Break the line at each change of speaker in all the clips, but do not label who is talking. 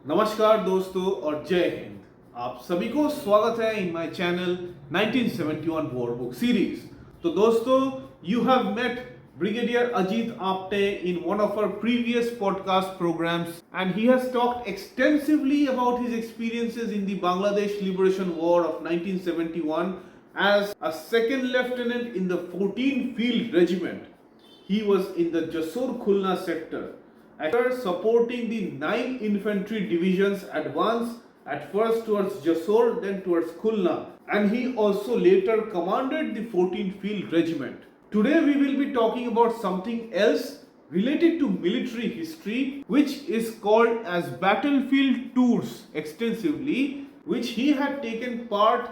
नमस्कार दोस्तों और जय हिंद। आप सभी को स्वागत है in my channel 1971 war book series. तो दोस्तों, you have met Brigadier Ajit Apte in one of our previous podcast programs, and he has talked extensively about his experiences in the Bangladesh Liberation War of 1971 as a second lieutenant in the 14th Field Regiment. He was in the Jasor Khulna sector, after supporting the 9 infantry divisions advance at first towards Jasor, then towards Khulna, and he also later commanded the 14th Field Regiment. Today we will be talking about something else related to military history, which is called as battlefield tours extensively, which he had taken part,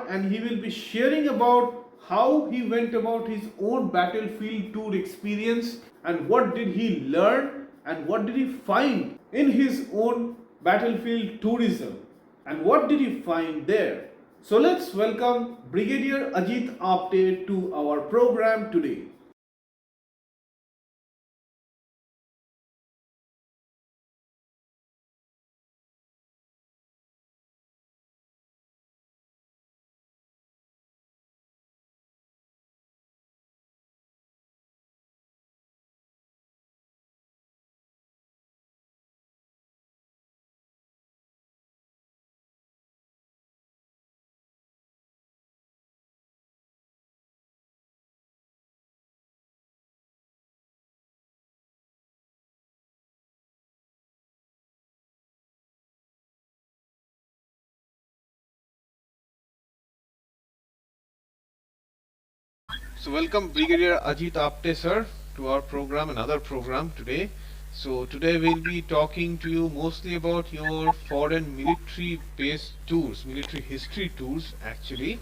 and he will be sharing about how he went about his own battlefield tour experience and what did he learn and what did he find in his own battlefield tourism and what did he find there. So let's welcome Brigadier Ajit Apte to our program today. So welcome Brigadier Ajit Apte sir to our program, another program today. So today we'll be talking to you mostly about your foreign military based tours, military history tours actually.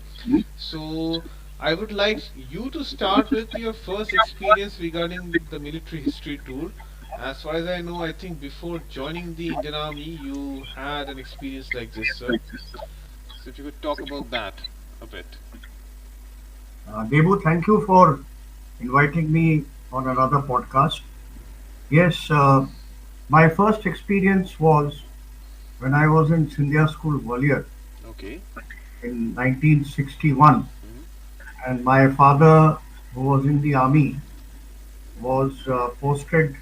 So I would like you to start with your first experience regarding the military history tour. As far as I know, I think before joining the Indian Army you had an experience like this, sir. So if you could talk about that a bit.
Debu, thank you for inviting me on another podcast. Yes, my first experience was when I was in Scindia School, Gwalior,
Okay.
in 1961,
Mhm.
and my father, who was in the army, was posted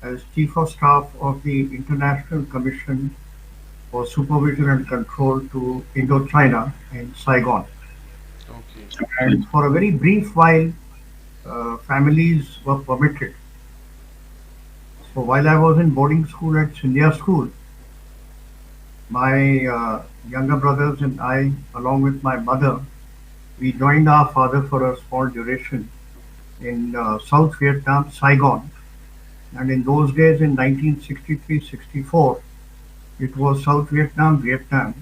as Chief of Staff of the International Commission for Supervision and Control to Indochina in Saigon.
Okay.
And for a very brief while, families were permitted. So while I was in boarding school at Scindia School, my younger brothers and I, along with my mother, we joined our father for a small duration in South Vietnam, Saigon. And in those days, in 1963-64, it was South Vietnam, Vietnam,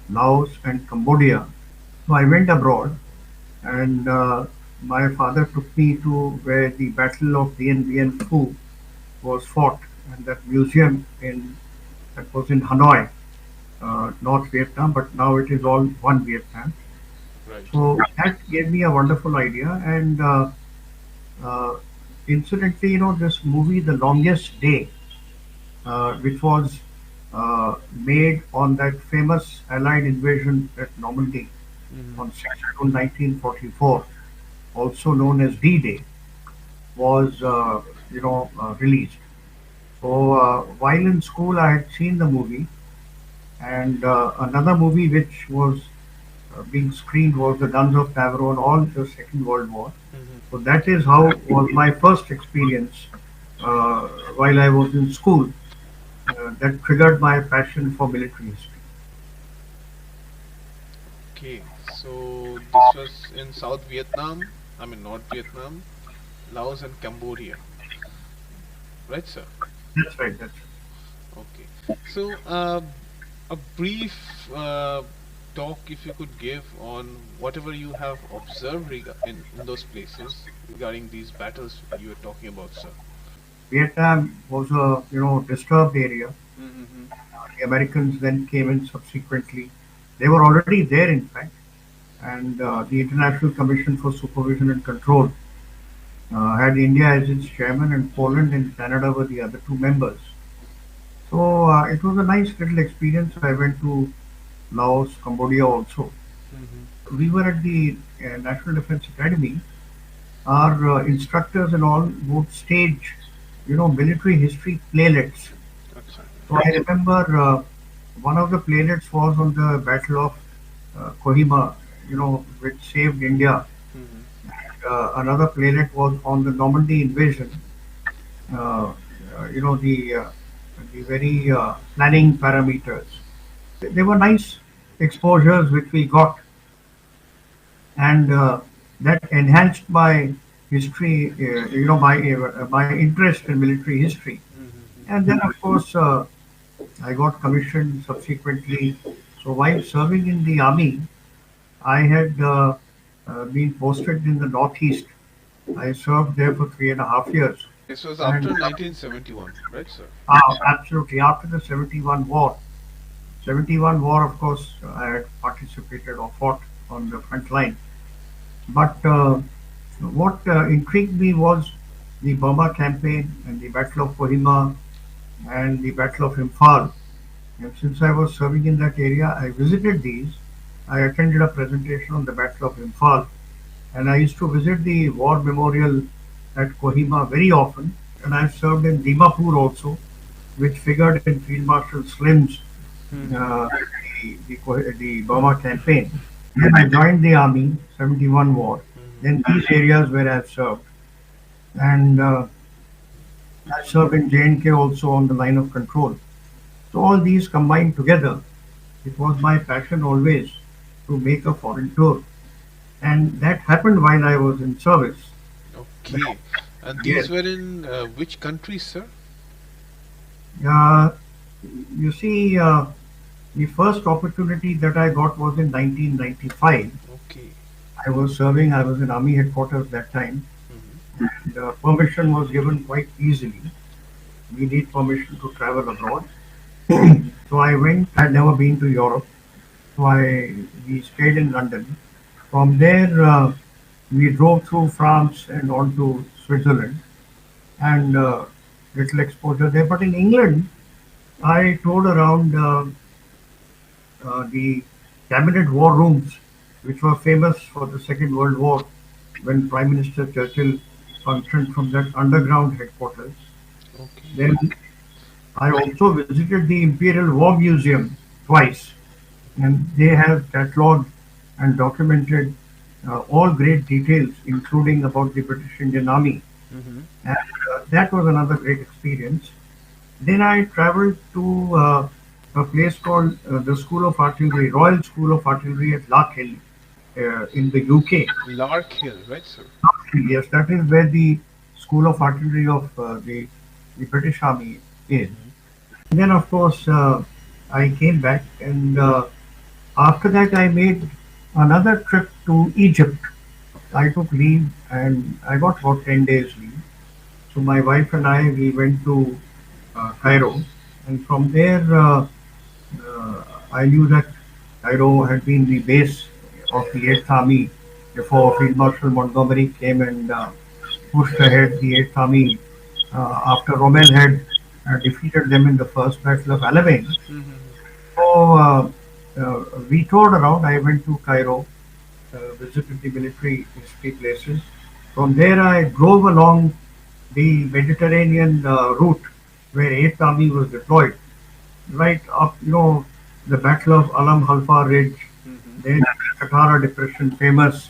Laos, and Cambodia. So I went abroad, and my father took me to where the Battle of Dien Bien Phu was fought, and that museum that was in Hanoi, North Vietnam, but now it is all one Vietnam.
Right.
So that gave me a wonderful idea. And uh, incidentally, this movie, The Longest Day, which was made on that famous Allied invasion at Normandy
Mhm.
on 6 June 1944, also known as D-Day, was released. So while in school, I had seen the movie, and another movie which was being screened was The Guns of Navarone on the Second World War.
Mhm.
So that is how was my first experience uh, while I was in school that triggered my passion for military history.
Okay. So this was in South Vietnam, I mean North Vietnam, Laos and Cambodia. Right, sir?
That's right. That's
Okay. So a brief talk if you could give on whatever you have observed in those places regarding these battles you were talking about, sir.
Vietnam was a disturbed area.
Mm-hmm.
The Americans then came in subsequently. They were already there, in fact, and the International Commission for Supervision and Control had India as its chairman, and Poland and Canada were the other two members. So it was a nice little experience. I went to Laos, Cambodia also.
Mm-hmm.
We were at the National Defense Academy. Our instructors and all would stage, military history playlets.
Acha.
So I remember one of the playlets was on the Battle of Kohima, which saved India.
Mm-hmm.
Another playlet was on the Normandy invasion. Uh, the very planning parameters. They were nice exposures which we got, and that enhanced my history. My interest in military history.
Mm-hmm.
And then, of course, I got commissioned subsequently. So while serving in the army, I had been posted in the Northeast. I served there for 3.5 years.
This was
And
after 1971, right, sir?
absolutely, after the 71 war. 71 war, of course, I had participated or fought on the front line. But what intrigued me was the Burma campaign and the Battle of Kohima and the Battle of Imphal. And since I was serving in that area, I visited these. I attended a presentation on the Battle of Imphal, and I used to visit the war memorial at Kohima very often. And I served in Dimapur also, which figured in Field Marshal Slim's
Mm-hmm.
the Burma campaign. Then I joined the army, 71 war.
Mm-hmm.
Then these areas where I've served. And I served in J&K also on the line of control. So all these combined together, it was my passion always to make a foreign tour. And that happened while I was in service.
Okay. And
Yes.
these were in which countries, sir?
Uh, you see, the first opportunity that I got was in 1995.
Okay.
I was serving, I was in Army headquarters that time.
Mm-hmm.
The permission was given quite easily. We need permission to travel abroad. So I went, I had never been to Europe. So we stayed in London. From there, we drove through France and on to Switzerland and little exposure there. But in England, I toured around the cabinet war rooms, which were famous for the Second World War when Prime Minister Churchill functioned from that underground headquarters.
Okay.
Then I also visited the Imperial War Museum twice, and they have catalogued and documented all great details, including about the British Indian Army.
Mm-hmm.
And that was another great experience. Then I traveled to a place called the School of Artillery, Royal School of Artillery at Larkhill in the UK.
Lark Hill, right, sir?
Yes, that is where the School of Artillery of the British Army is.
Mm-hmm.
Then, of course, I came back, and after that, I made another trip to Egypt. I took leave, and I got about 10 days leave. So my wife and I we went to Cairo, and from there I knew that Cairo had been the base of the Eighth Army before Field Marshal Montgomery came and pushed ahead the Eighth Army after Rommel had defeated them in the First Battle of Alamein.
Mm-hmm.
So we toured around. I went to Cairo, visited the military history places. From there, I drove along the Mediterranean route where Eighth Army was deployed, right up, the Battle of Alam Halfa Ridge,
Mm-hmm.
then Qattara Depression, famous,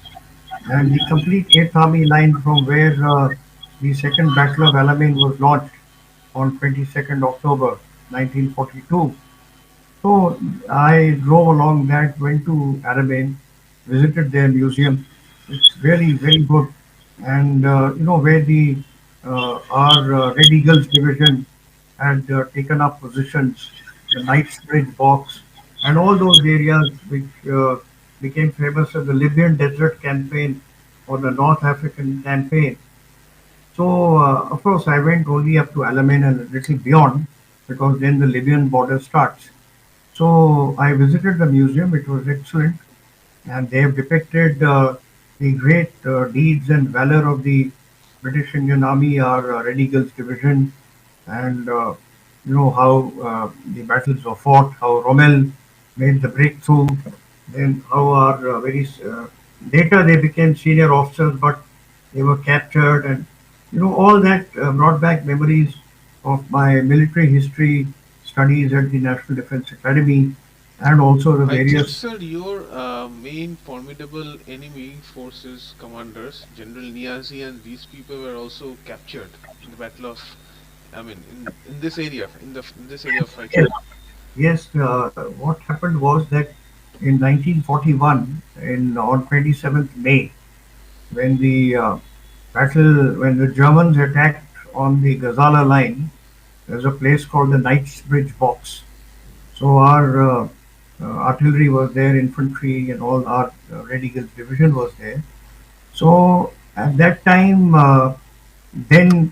and the complete Eighth Army line from where the Second Battle of Alamein was launched on 22nd October 1942. So I drove along that, went to Alamein, visited their museum. It's really very good, and where the our Red Eagles division had taken up positions, the Knightsbridge box, and all those areas which became famous as the Libyan Desert Campaign or the North African Campaign. So, of course, I went only up to Alamein and a little beyond because then the Libyan border starts. So, I visited the museum, it was excellent, and they have depicted the great deeds and valor of the British Indian Army, our Red Eagles division, and how the battles were fought, how Rommel made the breakthrough, then how our later they became senior officers, but they were captured, and all that brought back memories of my military history studies at the National Defense Academy, and also the
I thought,
various.
sir, your main formidable enemy forces commanders, General Niazi, and these people were also captured in the Battle of, I mean, in this area, in this area of
Yes,
fighting.
yes. What happened was that in 1941, on 27th May, when the Germans attacked on the Gazala line, there's a place called the Knightsbridge Box. So our artillery was there, infantry, and all our Redigals division was there. So at that time, then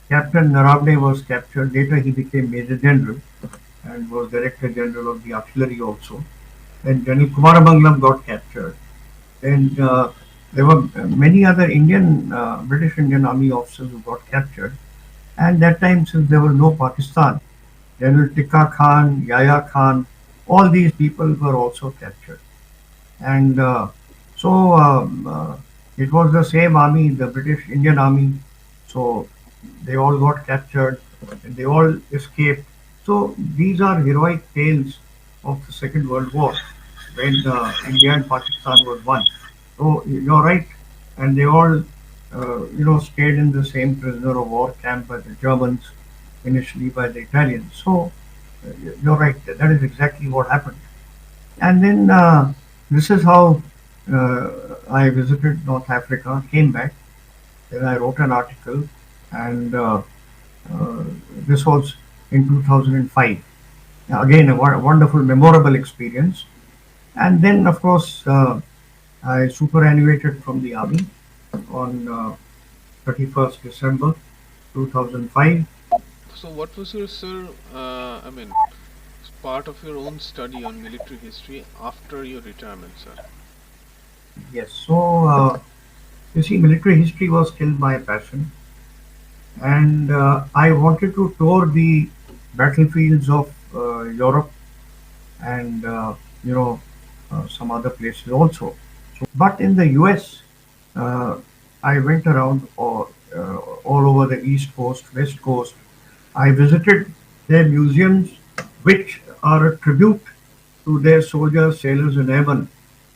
Captain Naravne was captured. Later he became Major General and was Director General of the artillery also. Then General Kumaramangalam got captured. And there were many other British Indian Army officers who got captured. And that time, since there was no Pakistan, General Tikka Khan, Yahya Khan, all these people were also captured. And it was the same army, the British Indian Army. So they all got captured, and they all escaped. So these are heroic tales of the Second World War when India and Pakistan was one. So you're right, and they all stayed in the same prisoner of war camp by the Germans, initially by the Italians. So you're right, that is exactly what happened. And then this is how I visited North Africa, came back, then I wrote an article, and uh, this was in 2005. Again, a wonderful, memorable experience. And then, of course, I superannuated from the army on 31st December 2005.
So, what was your, sir, I mean, part of your own study on military history after your retirement, sir?
Yes, so you see, military history was still my passion, and I wanted to tour the battlefields of Europe and you know some other places also. But in the U.S., uh, I went around all over the East Coast, West Coast. I visited their museums, which are a tribute to their soldiers, sailors, and airmen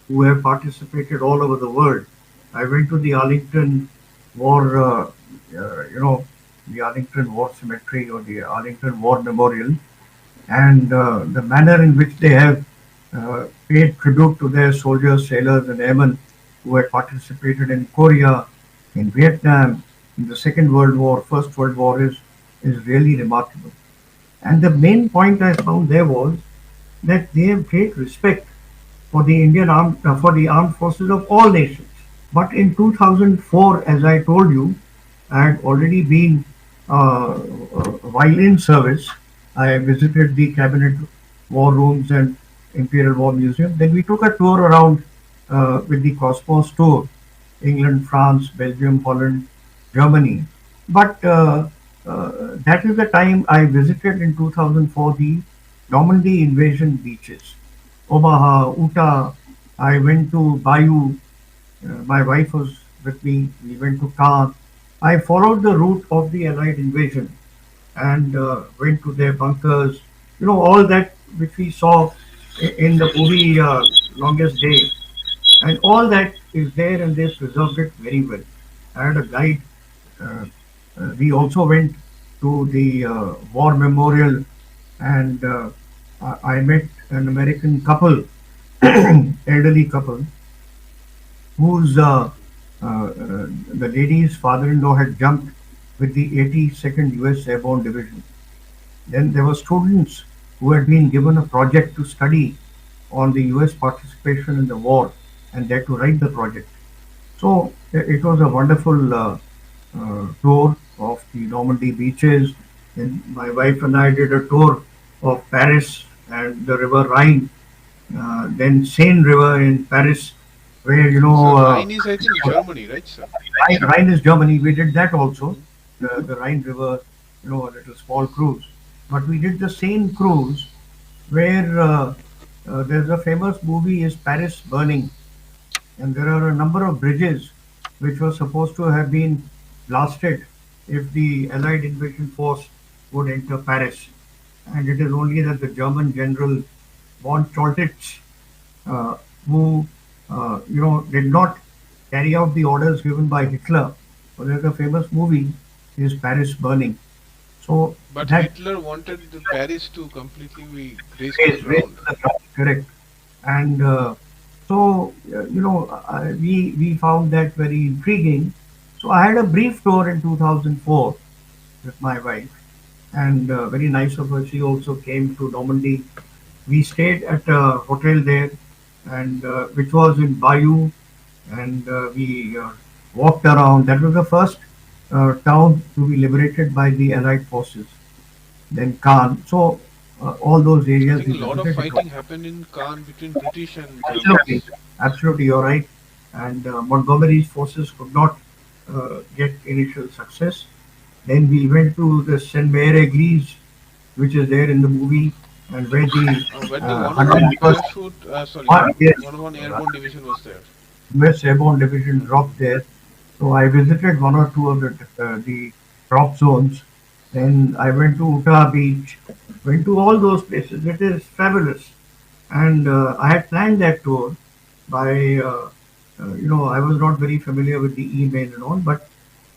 who have participated all over the world. I went to the Arlington War, the Arlington War Cemetery or the Arlington War Memorial, and the manner in which they have paid tribute to their soldiers, sailors, and airmen who had participated in Korea, in Vietnam, in the Second World War, First World War is really remarkable. And the main point I found there was that they have great respect for the armed forces of all nations. But in 2004, as I told you, I had already been, while in service, I visited the cabinet war rooms and Imperial War Museum. Then we took a tour around with the Cosmos tour, England, France, Belgium, Holland, Germany. But that is the time I visited in 2004 the Normandy invasion beaches. Omaha, Utah. I went to Bayou. My wife was with me. We went to Caen. I followed the route of the Allied invasion and went to their bunkers. All that which we saw in the movie Longest Day. And all that is there and they preserved it very well. I had a guide. Uh, we also went to the war memorial and I met an American couple, elderly couple, whose the lady's father-in-law had jumped with the 82nd U.S. Airborne Division. Then there were students who had been given a project to study on the U.S. participation in the war and they had to write the project. So it was a wonderful tour of the Normandy beaches. And my wife and I did a tour of Paris and the River Rhine, then Seine River in Paris, where
So, Rhine is, I think, Germany, right, sir?
Rhine is Germany. We did that also,
Hmm.
the Rhine River, a little small cruise. but we did the same cruise where there's a famous movie is Paris Burning, and there are a number of bridges which were supposed to have been blasted if the Allied invasion force would enter Paris. And it is only that the German general von Choltitz, uh, who did not carry out the orders given by Hitler. So there's a famous movie is Paris Burning. So
But
that
Hitler wanted the Paris to completely be razed to the
race
ground.
to the ground, correct. And we found that very intriguing. So I had a brief tour in 2004 with my wife, and very nice of her. She also came to Normandy. We stayed at a hotel there, and which was in Bayou, and we walked around. That was the first town to be liberated by the Allied forces. Then Cannes. So all those
I
areas
think
we
a lot of
visited. It was
fighting happened in Cannes between British and
absolutely,
Germans.
absolutely, you're right. And Montgomery's forces could not get initial success. Then we went to the Saint Mary Église, which is there in the movie, and where the
Where the 101
101st,
parachute,
yes,
101 airborne division was there.
US Airborne Division dropped there. So I visited one or two of the drop zones. Then I went to Utah Beach, went to all those places. It is fabulous. And I had planned that tour by, I was not very familiar with the email and all, but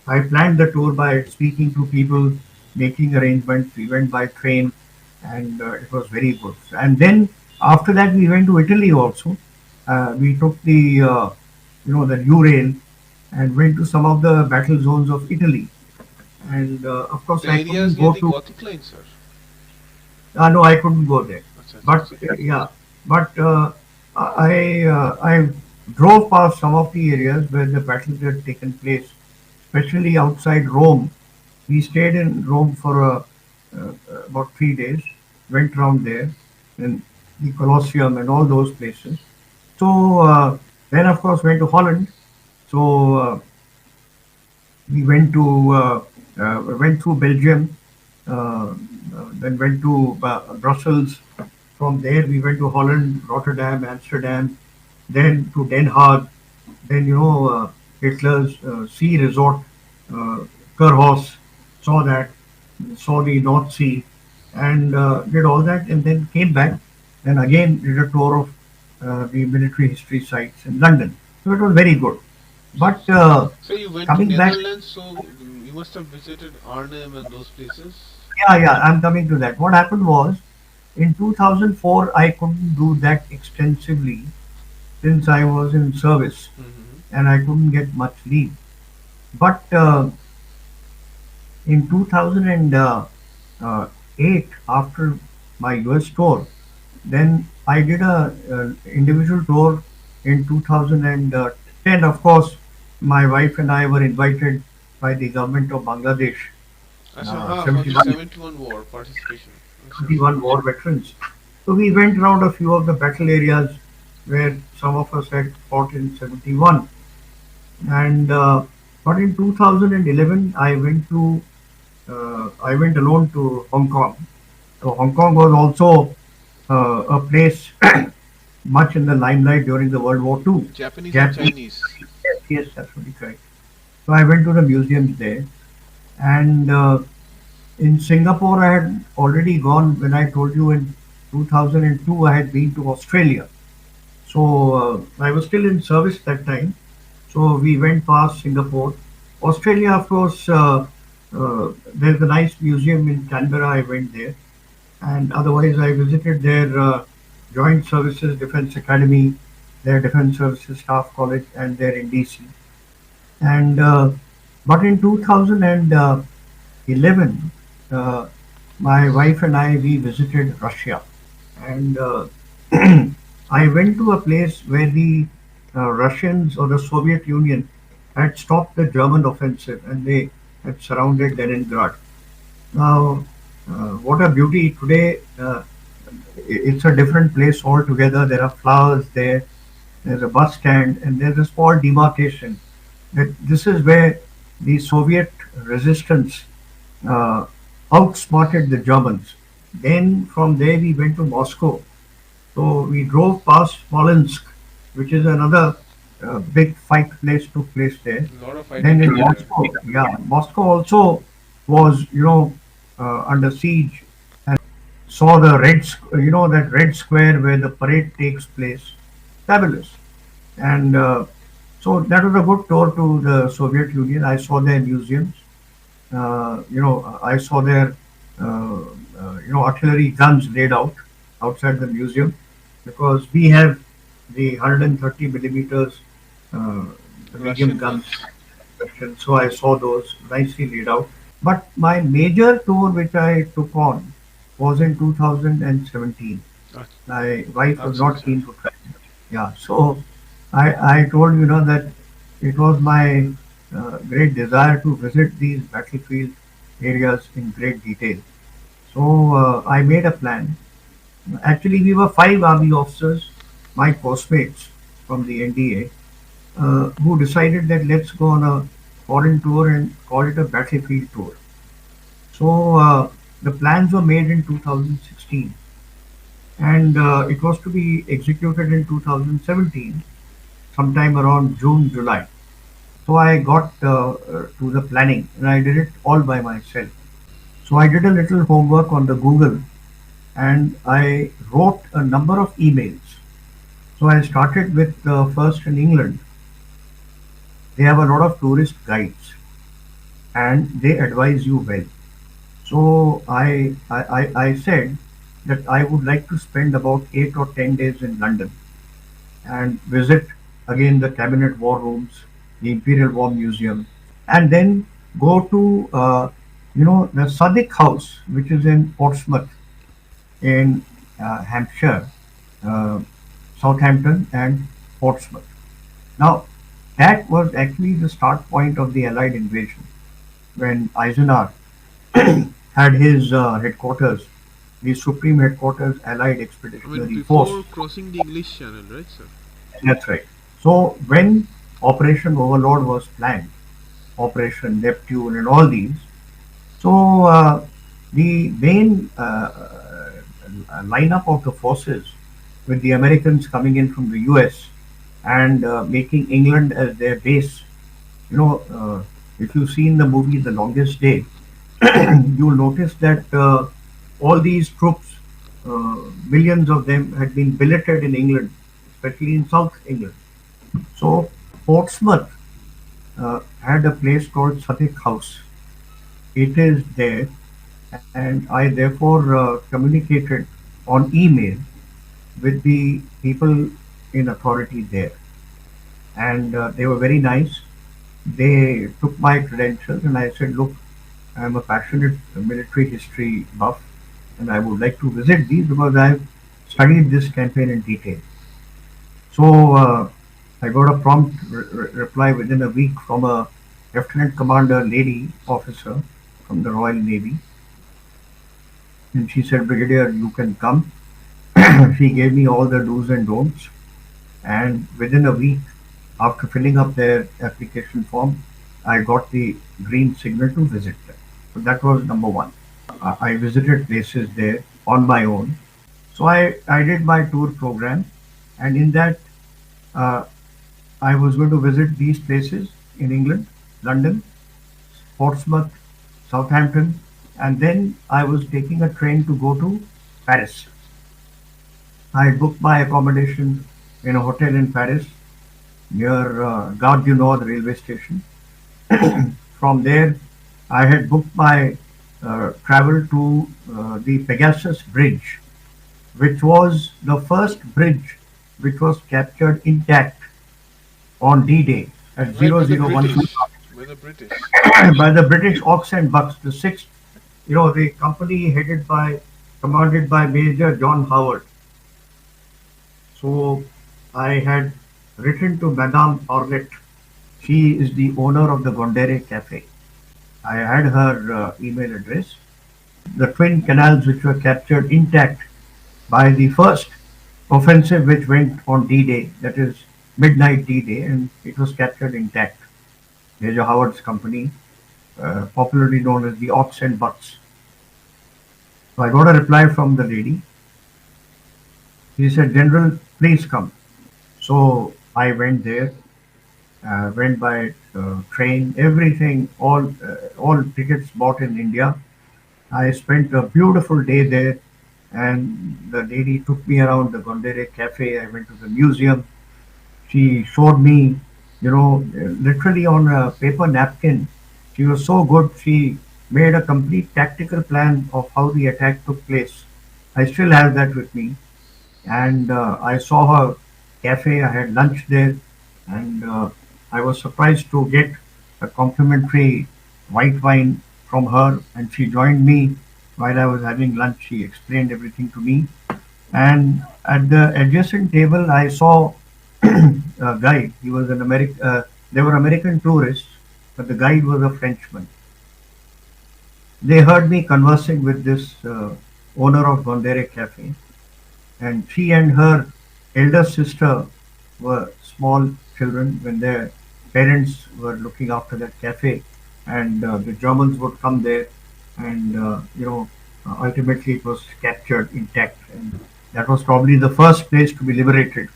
I planned the tour by speaking to people, making arrangements. We went by train, and it was very good. And then after that, we went to Italy also. We took the new rail and went to some of the battle zones of Italy. And of course,
The
I
areas
couldn't
near
go
the
to.
Gothic line, sir.
No, I couldn't go there.
Acha, acha,
But
acha.
yeah, but I drove past some of the areas where the battles had taken place, especially outside Rome. We stayed in Rome for about 3 days, went around there, and the Colosseum and all those places. So then, of course, went to Holland. So we went through Belgium, then went to Brussels. From there, we went to Holland, Rotterdam, Amsterdam, then to Den Haag, then Hitler's sea resort, uh, Kurhaus, saw that, saw the North Sea, and did all that, and then came back, and again did a tour of the military history sites in London. So it was very good. But
So you went to
coming back,
Netherlands, so you must have visited Arnhem and those places.
yeah, I'm coming to that. What happened was in 2004, I couldn't do that extensively since I was in service
Hmm.
and I couldn't get much leave. But in 2008, after my US tour, then I did a individual tour in 2010. Of course, my wife and I were invited by the government of Bangladesh,
For the
71
71 war participation. Acha, acha.
21 war veterans. So we went around a few of the battle areas where some of us had fought in 71. And but in 2011, I went alone to Hong Kong. So Hong Kong was also a place much in the limelight during the World War II.
Japanese and
Japanese,
Chinese.
yes, absolutely correct. So I went to the museums there, and in Singapore, I had already gone when I told you in 2002 I had been to Australia. So I was still in service that time. So we went past Singapore. Australia, of course, there's a nice museum in Canberra. I went there. And otherwise, I visited their Joint Services Defence Academy, their Defence Services Staff College, and their in DC. And but in 2011, uh, my wife and I we visited Russia, and I went to a place where the Russians or the Soviet Union had stopped the German offensive, and they had surrounded Leningrad. Now, what a beauty today! It's a different place altogether. There are flowers there. There's a bus stand, and there's a small demarcation that this is where the Soviet resistance uh, outsmarted the Germans. Then from there we went to Moscow. So we drove past Smolensk, which is another big fight place took place there.
A lot of
Then
fighting
in
happened there.
Moscow, yeah, Moscow also was, under siege, and saw the that red square where the parade takes place. Fabulous. And so that was a good tour to the Soviet Union. I saw their museums. I saw their artillery guns laid out outside the museum because we have the 130 millimeters, uh, the medium
Russian
guns.
guns.
So I saw those nicely laid out. But my major tour which I took on was in 2017.
Ach-
My wife was
Acha,
not
acha.
keen to travel. Yeah, so I told that it was my great desire to visit these battlefield areas in great detail. So I made a plan. Actually, we were five army officers, my postmates from the NDA, who decided that let's go on a foreign tour and call it a battlefield tour. So the plans were made in 2016, and it was to be executed in 2017, sometime around June, July. So I got to the planning and I did it all by myself. So I did a little homework on the Google and I wrote a number of emails. So I started with first in England. They have a lot of tourist guides and they advise you well. So I said that I would like to spend about 8 or 10 days in London and visit again the Cabinet War Rooms, the Imperial War Museum, and then go to the Sadiq House, which is in Portsmouth in Hampshire, uh, Southampton, and Portsmouth. Now, that was actually the start point of the Allied invasion when Eisenhower had his headquarters, the Supreme Headquarters Allied
I mean,
Expeditionary Force.
before crossing the English Channel, right, sir?
That's right. So when Operation Overlord was planned, Operation Neptune, and all these, so the main lineup of the forces, with the Americans coming in from the US and making England as their base. You know, if you've seen the movie The Longest Day, you'll notice that all these troops, millions of them, had been billeted in England, especially in South England. So Portsmouth had a place called Suffolk House. It is there, and I therefore communicated on email with the people in authority there, and they were very nice. They took my credentials, and I said, "Look, I am a passionate military history buff, and I would like to visit these because I have studied this campaign in detail." So I got a prompt reply within a week from a Lieutenant Commander lady officer from the Royal Navy, and she said, "Brigadier, you can come." She gave me all the do's and don'ts, and within a week, after filling up their application form, I got the green signal to visit them. So that was number one. I visited places there on my own. So I did my tour program, and in that uh, I was going to visit these places in England, London, Portsmouth, Southampton, and then I was taking a train to go to Paris. I had booked my accommodation in a hotel in Paris near Gare du Nord railway station. From there, I had booked my travel to the Pegasus Bridge, which was the first bridge which was captured intact on D-Day at
Right, by the
0012
British. By the British.
by the British Ox and Bucks, the sixth, the company commanded by Major John Howard. So I had written to Madame Orlet. She is the owner of the Gondere Cafe. I had her email address. The twin canals which were captured intact by the first offensive which went on D-Day, that is midnight D-Day, and it was captured intact. Major Howard's company, popularly known as the Ox and Bucks. So I got a reply from the lady. She said, General, please come. So I went there, went by train, everything, all tickets bought in India. I spent a beautiful day there, and the lady took me around the Gondere Cafe. I went to the museum. She showed me, literally on a paper napkin. She was so good. She made a complete tactical plan of how the attack took place. I still have that with me. And I saw her cafe. I had lunch there, and I was surprised to get a complimentary white wine from her. And she joined me while I was having lunch. She explained everything to me. And at the adjacent table, I saw a guide. He was an American. They were American tourists, but the guide was a Frenchman. They heard me conversing with this owner of Gondere Cafe, and she and her elder sister were small children when their parents were looking after that cafe, and the Germans would come there, and ultimately it was captured intact, and that was probably the first place to be liberated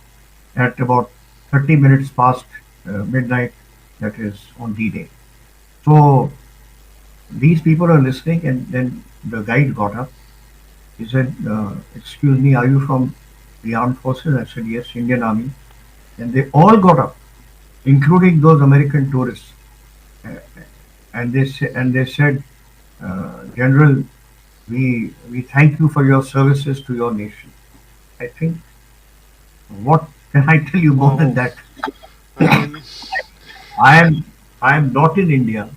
at about 30 minutes past midnight, that is on D-Day. So these people are listening, and then the guide got up. He said, "Excuse me, are you from the armed forces?" I said, "Yes, Indian Army." And they all got up, including those American tourists. Uh, and they said, "General, we thank you for your services to your nation." I think, what can I tell you more than
Wow.
that?
I mean,
I am I am not in India.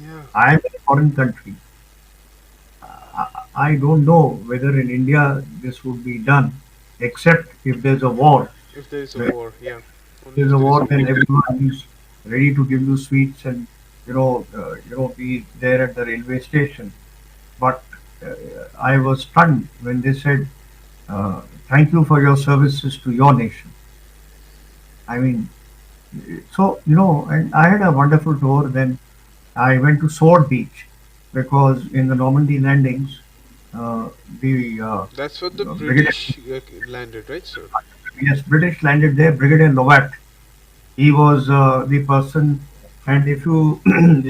yeah.
I am in a foreign country. I don't know whether in India this would be done, except if there's a war.
If there is a
When
war, yeah. Only
there's
if
a
there is
war,
a
then
war.
everyone is ready to give you sweets and be there at the railway station. But uh, I was stunned when they said, "Thank you for your services to your nation." I mean, and I had a wonderful tour. Then I went to Sword Beach because in the Normandy landings, uh, the
That's what the
Brigadier,
British landed, right, sir?
yes, British landed there. Brigadier Lovat, he was the person, and if you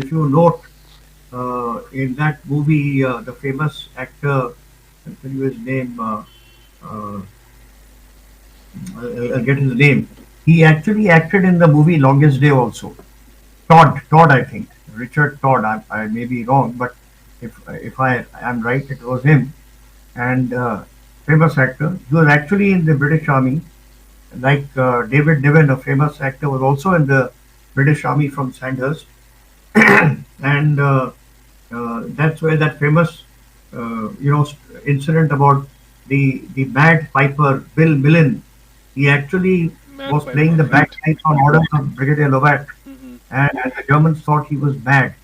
if you note in that movie, the famous actor, I'll tell you his name. Uh, I'll get his name. He actually acted in the movie Longest Day also. Todd, I think. Richard Todd. I may be wrong, but if I am right, it was him. And famous actor. He was actually in the British Army, like David Niven, a famous actor, was also in the British Army from Sandhurst, and that's where that famous, incident about the Mad Piper Bill Millen. He actually
Mad
was playing the
Piper, right?
bagpipes on orders of Brigadier Lovat,
Hmm.
and the Germans thought he was mad.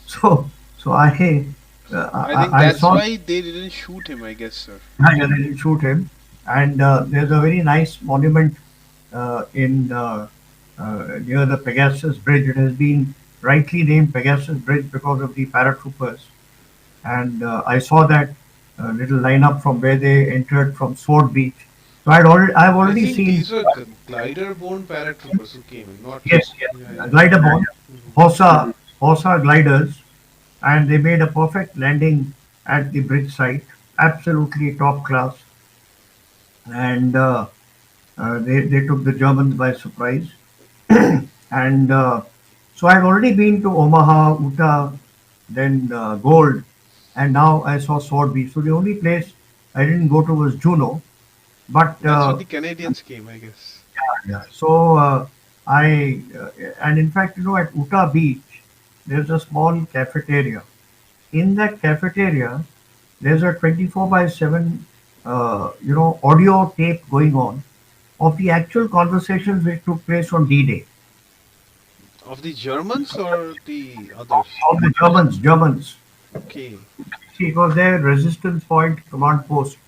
So, so
I think
I
that's
saw.
why they didn't shoot him, I guess, sir.
Yeah, they didn't shoot him. And there's a very nice monument in near the Pegasus Bridge. It has been rightly named Pegasus Bridge because of the paratroopers. And I saw that little lineup from where they entered from Sword Beach. So I've
I
already
think
seen.
these were glider-borne paratroopers who came in, not.
Yes, yes,
Yeah, yeah.
glider bomb,
Hmm.
Horsa gliders, and they made a perfect landing at the bridge site. Absolutely top class. And they took the Germans by surprise. And so I'd already been to Omaha, Utah, then Gold, and now I saw Sword Beach. So the only place I didn't go to was Juneau. But
That's where the Canadians came, I guess.
yeah, so I and in fact, at Utah Beach, there's a small cafeteria. In that cafeteria, there's a 24/7 audio tape going on of the actual conversations which took place on D-Day.
Of the Germans or the others?
Of the Germans.
Okay.
See, it was their resistance point command post.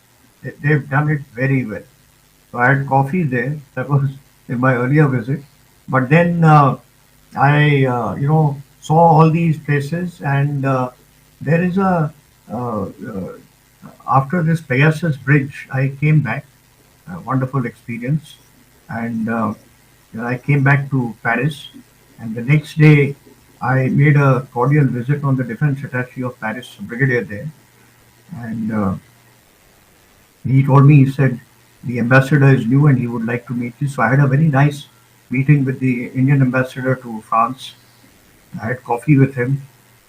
They've done it very well. So I had coffee there. That was in my earlier visit. But then I, saw all these places, and there is a. after this Pegasus Bridge, I came back. A wonderful experience, and then I came back to Paris. And the next day, I made a cordial visit on the Defense Attaché of Paris, Brigadier there, and he told me, he said, the ambassador is new and he would like to meet you. So I had a very nice meeting with the Indian ambassador to France. I had coffee with him.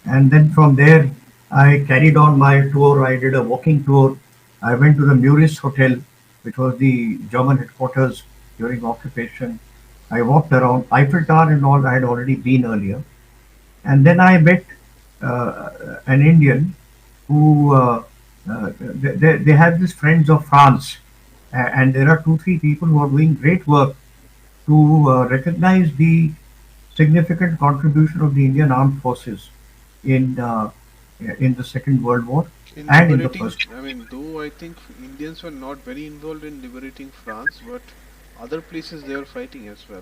And then from there, I carried on my tour. I did a walking tour. I went to the Meurice Hotel, which was the German headquarters during occupation. I walked around Eiffel Tower and all. I had already been earlier. And then I met an Indian who they have this Friends of France, and there are two, three people who are doing great work to recognize the significant contribution of the Indian armed forces in uh, in the Second World War
In
and in the
liberating,
First.
I mean, though I think Indians were not very involved in liberating France, but other places they were fighting as well.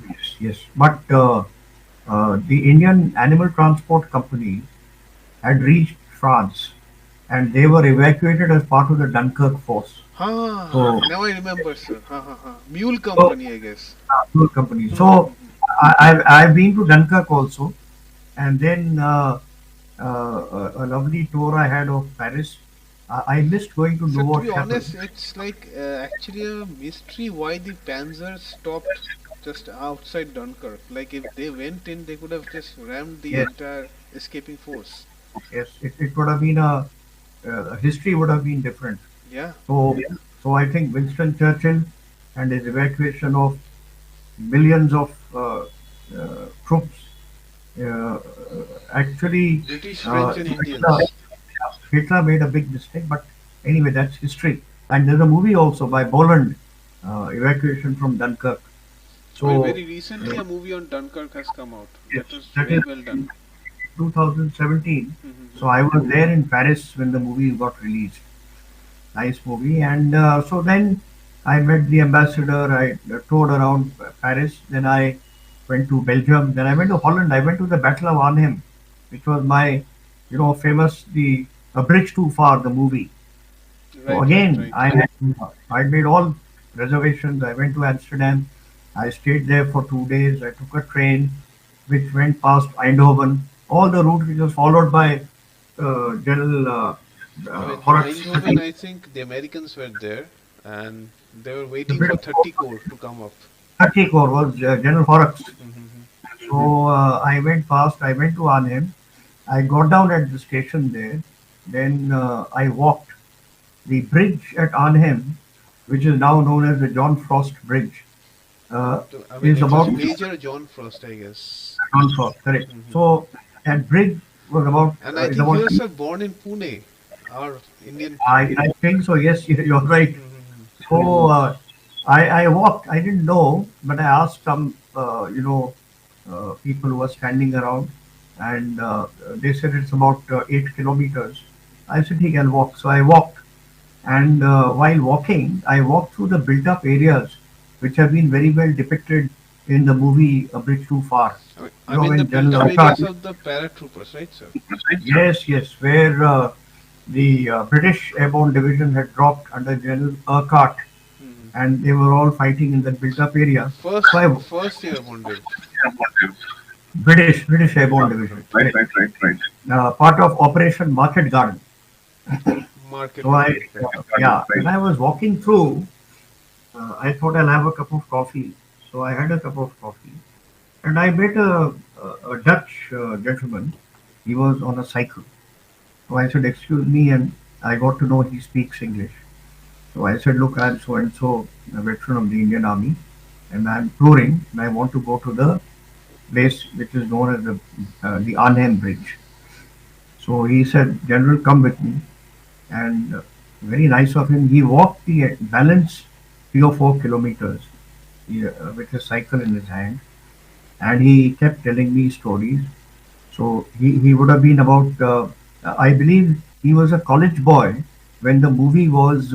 Yes, yes. But the Indian Animal Transport Company had reached France, and they were evacuated as part of the Dunkirk force.
Ha!
So,
Now I remember, sir. Ha ha ha. Mule
so
Company, I guess.
Fuel company.
Hmm.
So I've been to Dunkirk also, and then a lovely tour I had of Paris. I missed going to
So to
Nouveau
be
Chapel.
honest, it's like actually a mystery why the Panzers stopped just outside Dunkirk. Like if they went in, they could have just rammed the
Yes,
entire escaping force.
yes. It would have been history would have been different.
Yeah.
So so I think Winston Churchill and his evacuation of millions of troops uh, actually
British, French, and
Hitler,
Indians.
Hitler made a big mistake, but anyway, that's history. And there's a movie also by Boland, Evacuation from Dunkirk. So,
Very recently, a movie on Dunkirk has come out.
yes,
That was
that
very
is
well done.
2017. So,
Mm-hmm.
I was there in Paris when the movie got released. Nice movie. And so then I met the ambassador. I toured around Paris. Then I went to Belgium. Then I went to Holland. I went to the Battle of Arnhem, which was my, famous, the A Bridge Too Far, the movie. So
Right, right,
again,
right.
I made all reservations. I went to Amsterdam. I stayed there for 2 days. I took a train which went past Eindhoven. All the route which was followed by General
I mean,
Horrocks.
Eindhoven, I think the Americans were there and they were
The
waiting for
British
30 Corps to come up.
30 Corps was General Horrocks.
Mm-hmm.
So I went past. I went to Arnhem. I got down at the station there. Then I walked. The bridge at Arnhem, which is now known as the John Frost Bridge, uh,
I mean,
is
it was
about
Major John Frost, I guess.
John Frost, correct.
Hmm.
So that bridge was about
And I
is
think you
about.
were sir born in Pune, our Indian.
I think so. Yes, you're right.
Mhm.
So I walked. I didn't know, but I asked some people who were standing around, and they said it's about 8 kilometers. I said he can walk, so I walked. And while walking, I walked through the built-up areas, which have been very well depicted in the movie A Bridge Too Far.
I mean the
When
built-up
General
areas
Akkad,
of the paratroopers, right, sir?
yes, yes, where the British Airborne Division had dropped under General Urquhart,
Hmm.
and they were all fighting in that built-up area. So
First,
I
first year wounded.
British Airborne Division, part of Operation Market Garden.
Market
So
garden, right?
yeah, when I was walking through, I thought I'll have a cup of coffee. So I had a cup of coffee, and I met a Dutch gentleman. He was on a cycle. So I said, "Excuse me," and I got to know he speaks English. So I said, "Look, I'm so and so, a veteran of the Indian Army, and I'm touring, and I want to go to the place which is known as the Arnhem Bridge." So he said, "General, come with me." And very nice of him. He walked the balance 3 or 4 kilometers with his cycle in his hand, and he kept telling me stories. So he would have been about, I believe he was a college boy when the movie was,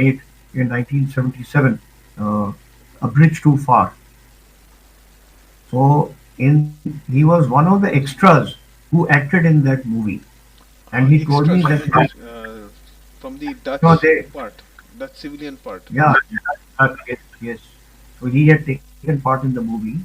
made in 1977, A Bridge Too Far. So he was one of the extras who acted in that movie. and he told me
Extras, I
that
mean, from the
no,
Dutch
they,
part, Dutch civilian part.
yeah, yes, yes. So he had taken part in the movie,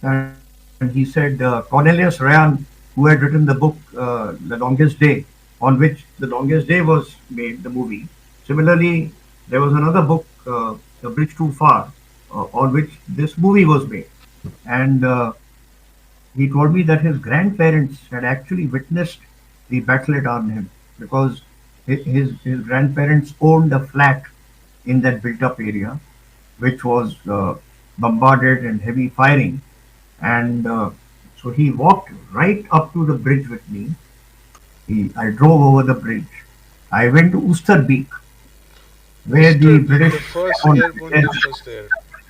and he said Cornelius Ryan, who had written the book The Longest Day, on which The Longest Day was made, the movie. Similarly, there was another book, The Bridge Too Far, on which this movie was made. And he told me that his grandparents had actually witnessed the battle at Arnhem because his grandparents owned a flat in that built up area, which was bombarded and heavy firing. And so he walked right up to the bridge with me. I drove over the bridge. I went to Oosterbeek, where the
Oosterbeek,
British
the first
owned.
airborne
Yes,
base was there.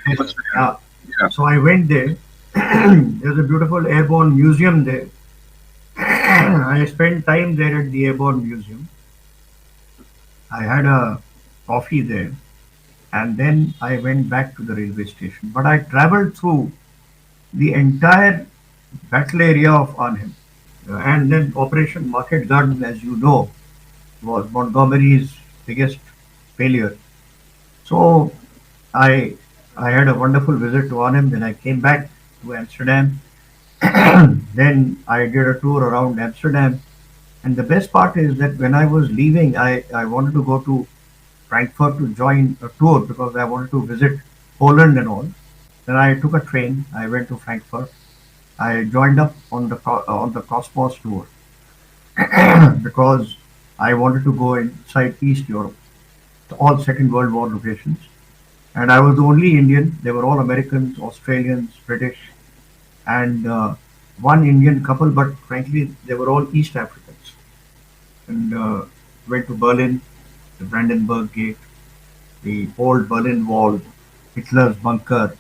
yes,
Yeah.
yeah. So I went there. There's a beautiful airborne museum there. I spent time there at the airborne museum. I had a coffee there, and then I went back to the railway station. But I traveled through the entire battle area of Arnhem. And then Operation Market Garden, as you know, was Montgomery's biggest failure. So I I had a wonderful visit to Arnhem. Then I came back to Amsterdam. Then I did a tour around Amsterdam. And the best part is that when I was leaving, I wanted to go to Frankfurt to join a tour because I wanted to visit Poland and all. Then I took a train. I went to Frankfurt. I joined up on the Cosmos tour because I wanted to go inside East Europe, all Second World War locations. And I was the only Indian. They were all Americans, Australians, British, and one Indian couple, but frankly, they were all East Africans. And went to Berlin, the Brandenburg Gate, the old Berlin Wall, Hitler's bunker,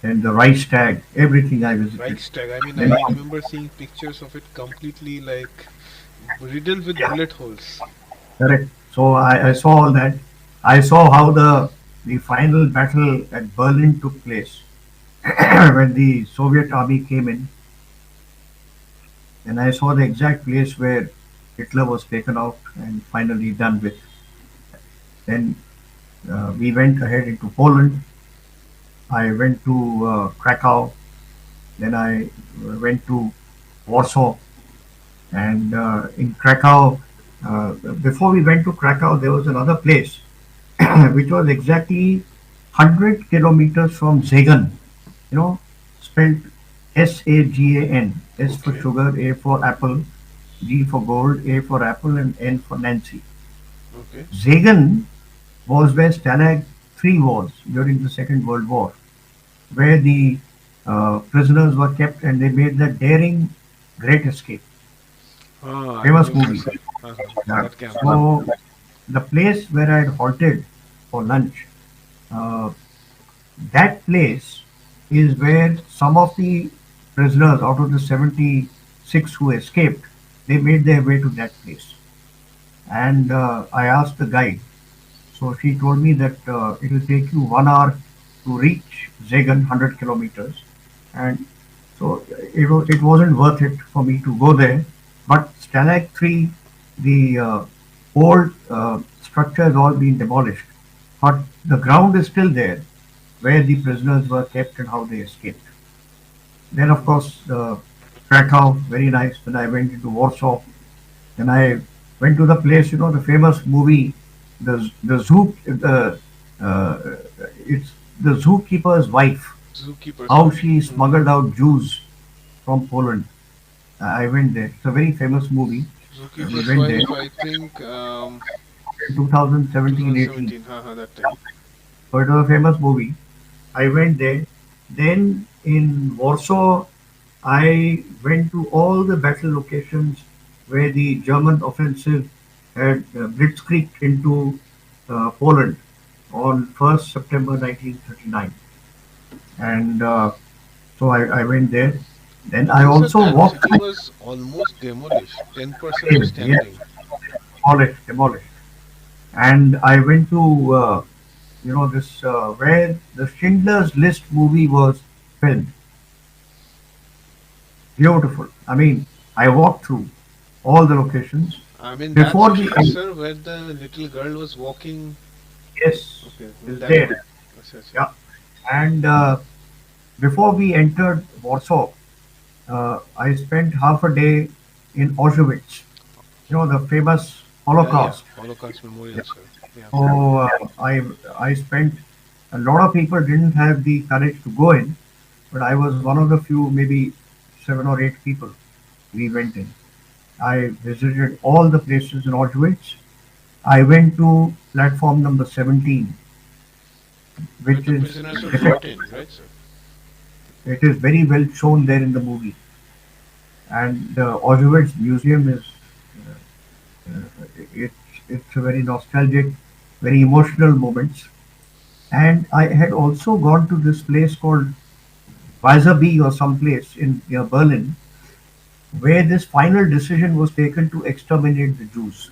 and the Reichstag, everything I visited.
Reichstag. I mean,
Then,
I remember seeing pictures of it completely like riddled with bullet holes.
correct. So I saw all that. I saw how the final battle at Berlin took place when the Soviet army came in, and I saw the exact place where Hitler was taken out and finally done with. Then we went ahead into Poland. I went to Krakow. Then I went to Warsaw. And in Krakow, before we went to Krakow, there was another place which was exactly 100 kilometers from Sagan. You know, spelled Sagan. S for
Okay.
sugar, A for apple, G for gold, A for apple, and N for Nancy.
Okay.
Sagan was where Stalag 3 was during the Second World War, where the prisoners were kept and they made the daring great escape.
Ah, I
Famous
remember
movie.
seeing
Yeah.
that camp.
So the place where I had halted for lunch, uh, that place is where some of the prisoners out of the 76 who escaped, they made their way to that place. And I asked the guide. So she told me that it will take you 1 hour to reach Zagan, 100 kilometers. And so it wasn't worth it for me to go there. But Stalag 3, the old structure has all been demolished. But the ground is still there where the prisoners were kept and how they escaped. Then, of course, Krakow, very nice. Then I went into Warsaw. Then I went to the place, the famous movie, the zoo, uh, it's the zookeeper's wife,
Zookeeper's
how
wife.
she smuggled out Jews from Poland. I went there. It's a very famous movie. We
Zookeeper's
went there
wife, I think,
in 2017-18.
2017, haha, that time.
So it was a famous movie. I went there. Then in Warsaw, I went to all the battle locations where the German offensive had blitzkrieged into Poland on 1st September 1939. And so I went there. Then I
You said
also
that
walked
city was almost demolished, 10%
through, yes,
standing.
demolished. And I went to, this where the Schindler's List movie was filmed. Beautiful. I mean, I walked through all the locations
I mean, that's
before
the
we
street, sir, where the little girl was walking.
yes
Okay, well,
is
that one.
there.
Acha, acha.
Yeah, and before we entered Warsaw, I spent half a day in Auschwitz. You know the famous
Yeah, yeah.
Holocaust.
Holocaust
Yeah.
Memorial, sir. Yeah.
So I spent a lot of people didn't have the courage to go in, but I was one of the few, maybe 7 or 8 people. We went in. I visited all the places in Auschwitz. I went to platform number 17,
Where
which
the
is
prisoners were brought in, right, sir?
it is very well shown there in the movie. And the Auschwitz Museum is it's it's a very nostalgic, very emotional moments. And I had also gone to this place called Weißerbee or some place in near Berlin, where this final decision was taken to exterminate the Jews.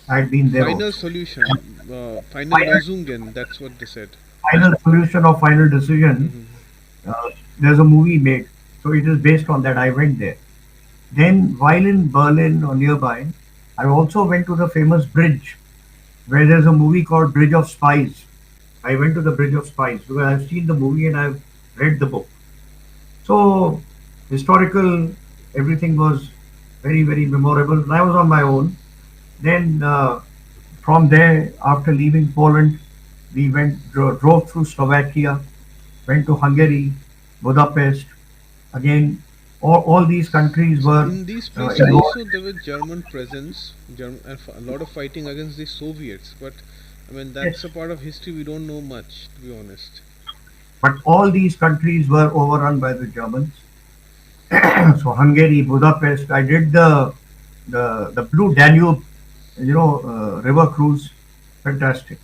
I had been there
Final
also.
solution, final
Final,
Lösungen, that's what they said.
final solution or final decision.
Hmm.
Uh, there's a movie made, so it is based on that. I went there. Then, while in Berlin or nearby, I also went to the famous bridge where there's a movie called Bridge of Spies. I went to the Bridge of Spies because I've seen the movie and I've read the book. So, historical, everything was very, very memorable. And I was on my own. Then, from there, after leaving Poland, we drove through Slovakia, went to Hungary, Budapest. Again, all these countries
So
were
in these places
involved.
also there was German presence, and a lot of fighting against the Soviets. But I mean that's
Yes,
a part of history we don't know much, to be honest.
but all these countries were overrun by the Germans. So Hungary, Budapest. I did the Blue Danube, river cruise. Fantastic.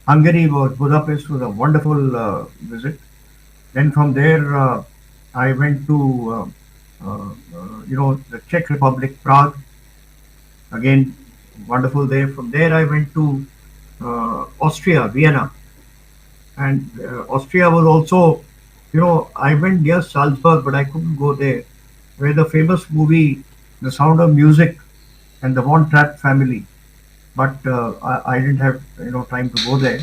Hungary was Budapest was a wonderful visit. Then from there, I went to the Czech Republic, Prague. Again, wonderful there. From there, I went to Austria, Vienna, and Austria was also, I went near Salzburg, but I couldn't go there, where the famous movie, The Sound of Music, and the Von Trapp family. But I didn't have time to go there.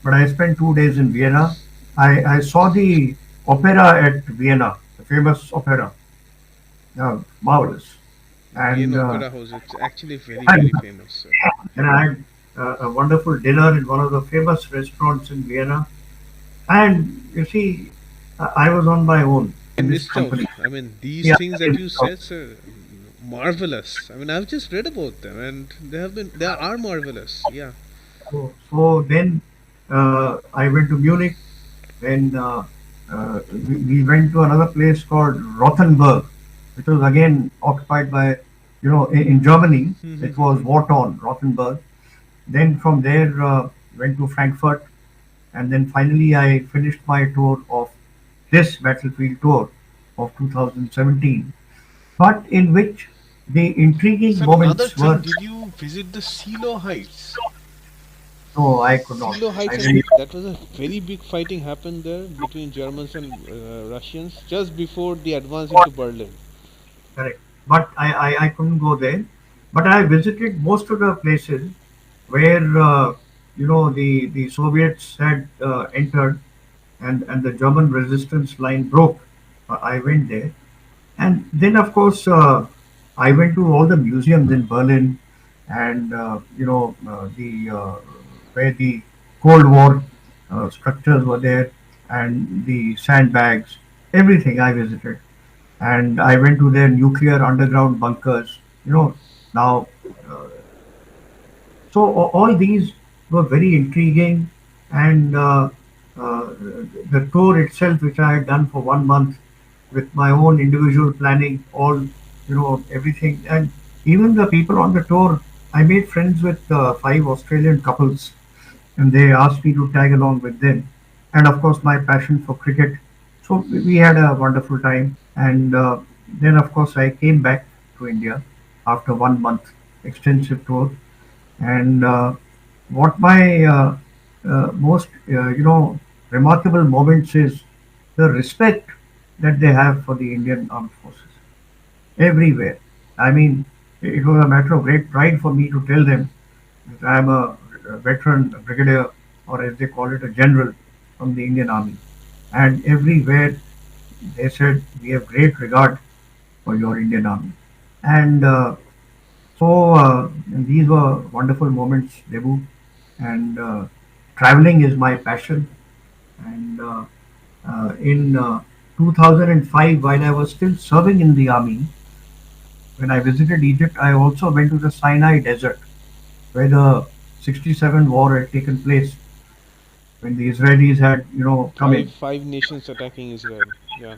But I spent 2 days in Vienna. I saw the opera at Vienna, the famous opera, marvelous, and
Vienna Opera House, it's actually very,
and,
very famous, sir.
and I had a wonderful dinner in one of the famous restaurants in Vienna. And you see, I was on my own
I
in this
missed out.
company.
I mean these
Yeah,
things that you said, sir, marvelous. I mean I've just read about them and they are marvelous. Yeah.
so then I went to Munich. Then we went to another place called Rothenburg, which was again occupied by, in Germany. It was war torn, Rothenburg. Then from there went to Frankfurt, and then finally I finished my tour of this battlefield tour of 2017, but in which the intriguing
Sir, another
moments
thing,
were
did you visit the Silo Heights?
no, I could not.
Silo
I
Heights, and
really
that was a very big fighting happened there between Germans and Russians just before the advance into Berlin.
correct, but I couldn't go there. But I visited most of the places where the Soviets had entered, and the German resistance line broke. I went there, and then of course I went to all the museums in Berlin, and the where the Cold War structures were there, and the sandbags, everything I visited, and I went to their nuclear underground bunkers. Now, uh, so all these were very intriguing, and uh, the tour itself, which I had done for 1 month with my own individual planning, all everything, and even the people on the tour, I made friends with 5 Australian couples, and they asked me to tag along with them, and of course my passion for cricket. So we had a wonderful time, and then of course I came back to India after 1 month extensive tour, and what my most remarkable moments is the respect that they have for the Indian armed forces. everywhere. I mean, it was a matter of great pride for me to tell them that I am a veteran, a brigadier, or as they call it, a general from the Indian Army. And everywhere they said, we have great regard for your Indian Army. And these were wonderful moments, Debu. And traveling is my passion. And in 2005, while I was still serving in the army, when I visited Egypt, I also went to the Sinai Desert, where the 67 war had taken place, when the Israelis had, come in.
Five nations attacking Israel. Yeah.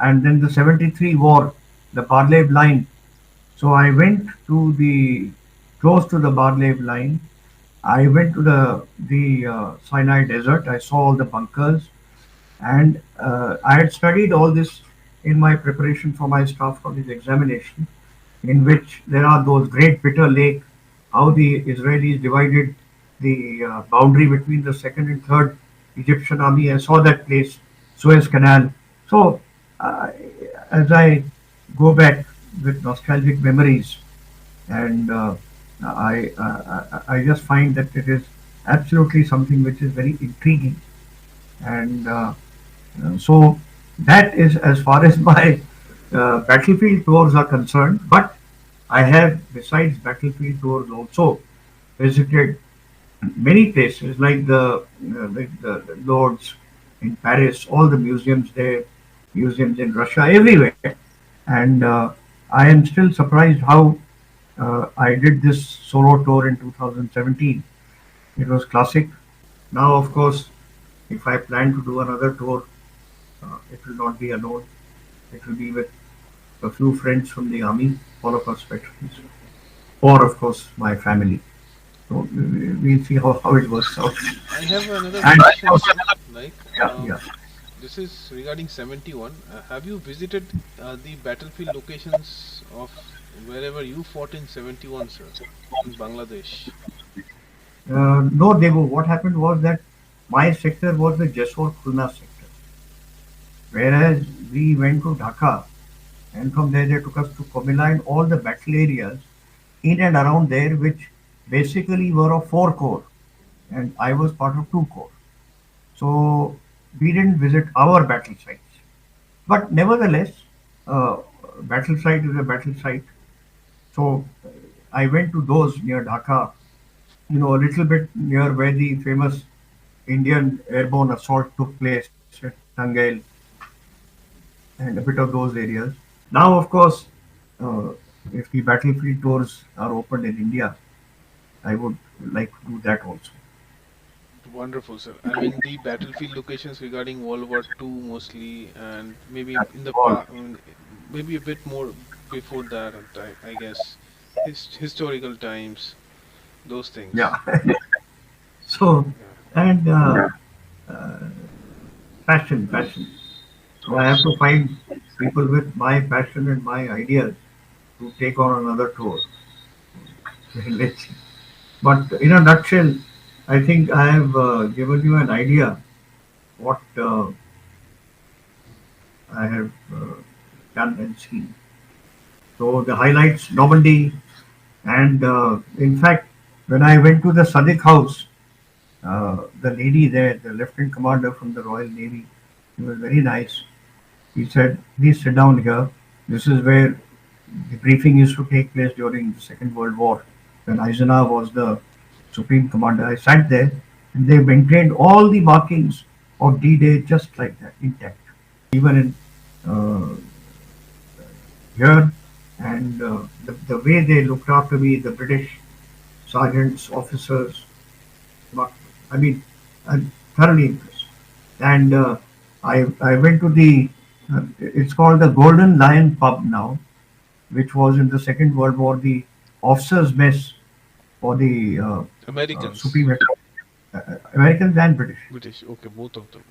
And then the 73 war, the Barlev line. So I went to the close to the Barlev line. I went to the Sinai Desert. I saw all the bunkers, and I had studied all this in my preparation for my staff college examination, in which there are those great bitter lake, how the Israelis divided the boundary between the second and third Egyptian army. I saw that place, Suez Canal. So uh, as I go back with nostalgic memories, and I just find that it is absolutely something which is very intriguing, and so that is as far as my battlefield tours are concerned. But I have, besides battlefield tours, also visited many places like the Lords in Paris, all the museums there, museums in Russia, everywhere. And I am still surprised how I did this solo tour in 2017. It was classic. Now, of course, if I plan to do another tour, it will not be alone. It will be with a few friends from the army, all of us veterans, or of course my family. So we'll see how it works out.
I have another
And
question, sir. Like,
yeah, yeah.
this is regarding 71. Have you visited the battlefield locations of wherever you fought in 71, sir, in Bangladesh?
No, Devo, what happened was that my sector was the Jessore Khulna sector, whereas we went to Dhaka, and from there they took us to Comilla and all the battle areas in and around there, which basically were of four corps, and I was part of two corps. So we didn't visit our battle sites, but nevertheless, uh, battle site is a battle site. So I went to those near Dhaka, a little bit near where the famous Indian airborne assault took place at Tangail, and a bit of those areas. Now, of course, uh, if the battlefield tours are opened in India, I would like to do that also.
Wonderful, sir. I mean, the battlefield locations regarding World War II mostly, and maybe
Yeah,
in the
all.
past, maybe a bit more before that, I guess, historical times, those things.
Yeah. So,
Yeah.
and passion. So I have to find people with my passion and my ideas to take on another tour. Let's see. But in a nutshell, I think I have given you an idea what I have done and seen. So the highlights, Normandy, and in fact, when I went to the Sadiq house, the lady there, the lieutenant commander from the Royal Navy, he was very nice. He said, "Please sit down here. This is where the briefing used to take place during the Second World War, when Eisenhower was the supreme commander." I sat there, and they maintained all the markings of D-Day just like that, intact, even in here. And the way they looked after me, the British sergeants, officers, I mean, I'm thoroughly impressed. And I went to it's called the Golden Lion Pub now, which was in the Second World War the officers' mess for the
Americans,
Supreme Americans and British.
British, okay, both of them.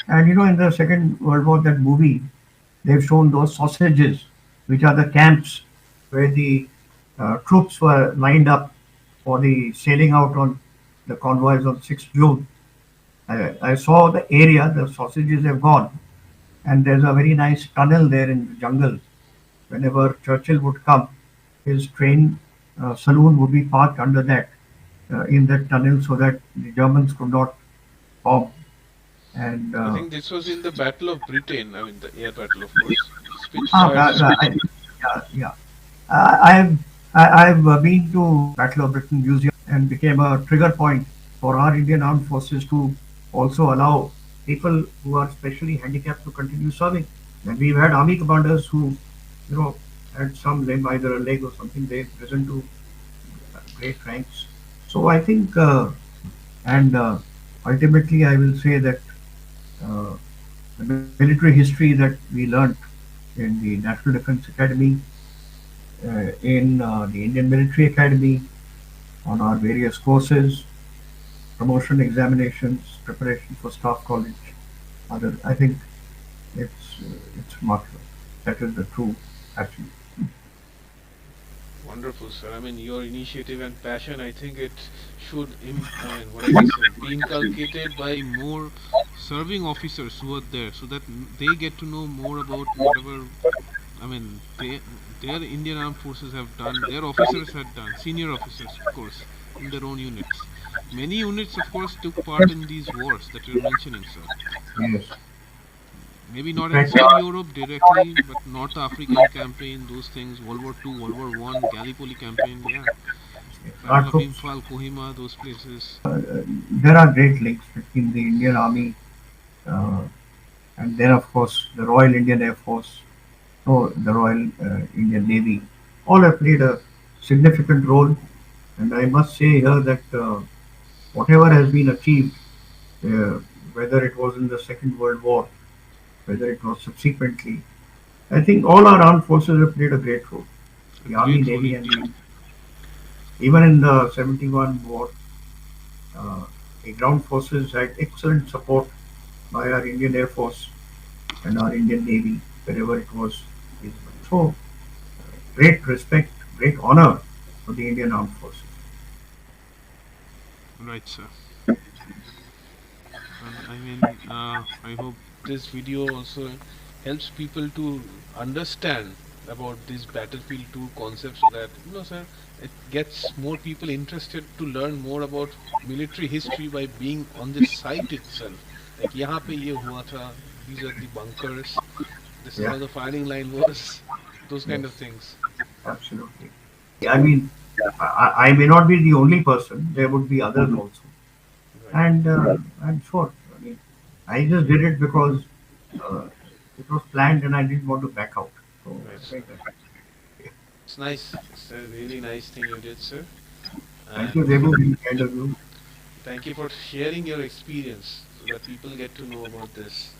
And in the Second World War, that movie, they've shown those sausages, which are the camps where the troops were lined up for the sailing out on the convoys on 6th June. I saw the area, the sausages have gone, and there's a very nice tunnel there in the jungle Whenever Churchill would come, his train saloon would be parked under that, in that tunnel, so that the Germans could not bomb. And
I think this was in the Battle of Britain. I mean, the air battle, of course.
ah,
Spitfires.
yeah, yeah. I've I've been to Battle of Britain Museum and became a trigger point for our Indian Armed Forces to also allow people who are specially handicapped to continue serving. And we've had army commanders who, you know, had some limb, either a leg or something, they've risen to great ranks. So I think, and ultimately, I will say that uh, the military history that we learned in the National Defense Academy, in the Indian Military Academy, on our various courses, promotion examinations, preparation for staff college, other. I think it's remarkable. That is the true, actually.
Wonderful, sir. I mean, your initiative and passion, I think it should, I mean, what I can say, be inculcated by more serving officers who are there so that they get to know more about whatever, I mean, their Indian Armed Forces have done, their officers had done, senior officers, of course, in their own units. Many units, of course, took part in these wars that you're mentioning, sir.
Yes.
Maybe not
In fact,
inside Europe directly, but North African campaign, those things, World War II, World War One, Gallipoli campaign, yeah.
our
Battle of
troops,
Imphal, Kohima, those places.
there are great links between the Indian Army, uh, and then, of course, the Royal Indian Air Force, or the Royal Indian Navy. All have played a significant role, and I must say here that whatever has been achieved, uh, whether it was in the Second World War, whether it was subsequently, I think all our armed forces have played a great role.
A
The Army,
great role
Navy, and
indeed.
even in the 71 war, uh, the ground forces had excellent support by our Indian Air Force and our Indian Navy wherever it was feasible. So, great respect, great honor for the Indian Armed Forces.
Right, sir. I mean, I hope this video also helps people to understand about this battlefield tour concept so that, sir, it gets more people interested to learn more about military history by being on this site itself. Like, यहाँ पे ये हुआ था, these are the bunkers, this is
Yeah,
how the firing line was, those kind
yes,
of things.
absolutely. I mean, I may not be the only person. There would be others also,
Right,
and I'm sure. I mean, I just did it because uh, it was planned, and I didn't want to back out. So
right,
I
sir.
think that.
It's nice. It's a really nice thing you did, sir.
Thank you,
And
Debu. Very kind of you.
thank you for sharing your experience so that people get to know about this.